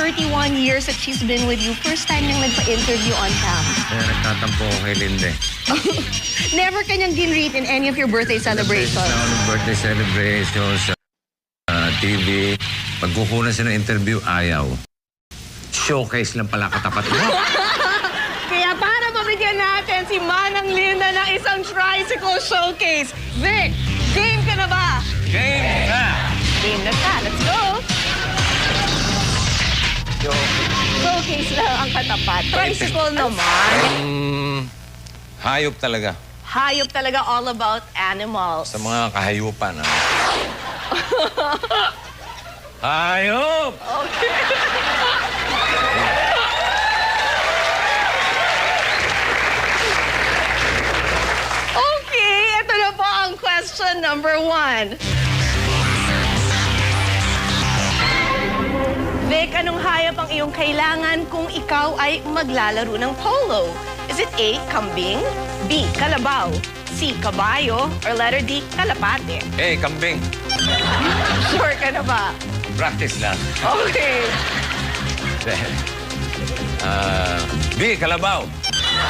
31 years that she's been with you, first time niyang nagpa-interview on cam. Kaya nagtatampo ko kay Linde. Never kanyang ginread in any of your birthday celebrations. Sa ng birthday celebrations, sa TV, pag kukunan siya ng interview, ayaw. Showcase lang pala katapat mo. Kaya para mabigyan natin si Manang Linda ng isang tricycle showcase. Vic, game ka na ba? Game na! Game na ka. Let's go! Showcase lang ang katapat. Tricycle naman. Hayop talaga. Hayop talaga, all about animals. Sa mga kahayupan. Hayop! Okay. Okay, ito na po ang question number 1. Vic, anong hayop ang iyong kailangan kung ikaw ay maglalaro ng polo? Is it A, kambing, B, kalabaw, C, kabayo, or letter D, kalapate? Eh, kambing. Sure ka na ba? Practice lang. Okay. B, kalabaw.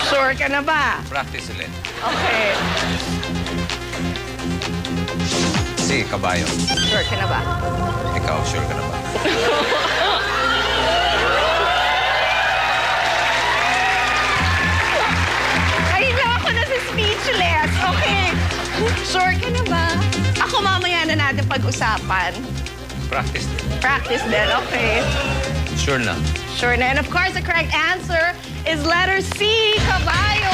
Sure ka na ba? Practice ulit. Okay. C, kabayo. Sure ka na ba? Ikaw, sure ka na ba? Ay, na ako na si speechless. Okay. Sure ka na ba? Ako mamaya na natin pag-usapan. Practice din. Practice din, okay. Sure na. Sure na. And of course, the correct answer is letter C, kabayo.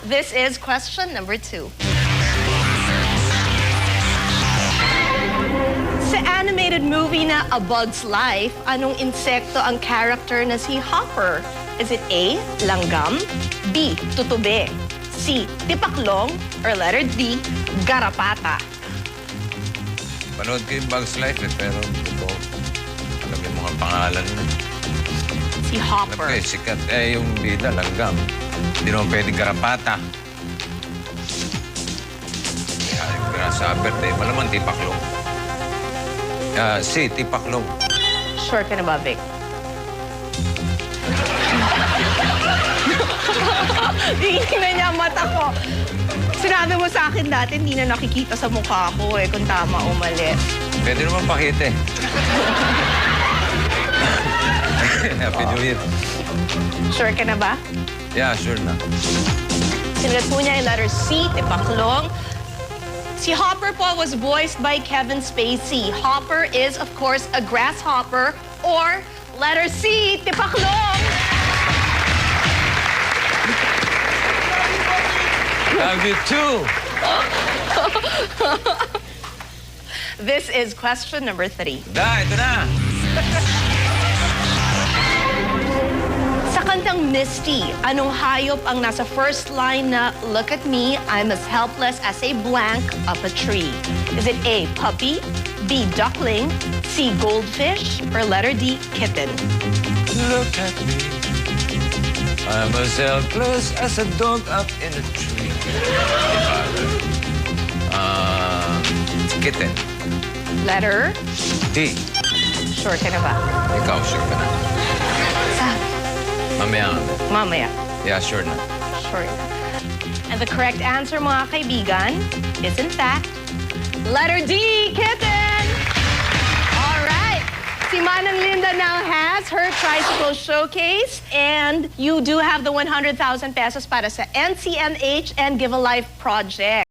This is question number 2. Sa animated movie na A Bug's Life, anong insekto ang character na si Hopper? Is it A, langgam, B, tutube, C, tipaklong, or letter D, garapata? Panood ko yung Bugs Life pero hindi ko alam yung mga pangalan. Si Alam Hopper. ko sikat yung bida, langgam. Hindi naman pwedeng garapata. Kaya yung grasshopper, malamang tipaklong. C, tipaklong. Sure ka na ba, Vic? Tingnan niya ang mata ko. Sinabi mo sa akin dati, hindi na nakikita sa mukha ko kung tama o mali. Pwede naman pakita Happy New Year. Sure ka na ba? Yeah, sure na. Sinulat po niya yung letter C, tipaklong. Si Hopper po was voiced by Kevin Spacey. Hopper is, of course, a grasshopper, or letter C, tipaklong. Love you too. This is question number 3. Ito na. Sa kantang Misty, anong hayop ang nasa first line na "Look at me, I'm as helpless as a blank up a tree"? Is it A, puppy, B, duckling, C, goldfish, or letter D, kitten? Look at me. I'm as helpless as a dog up in a tree. Kitten. Letter? D. Sure ka na ba? Ikaw, sure ka na. Sa? Mamaya. Mamaya. Yeah, sure na. Sure. And the correct answer, mga kaibigan, is in fact, letter D, kitten! All right. Si Manang Linda now has her tricycle showcase, and you do have the 100,000 pesos para sa NCMH and Give a Life project.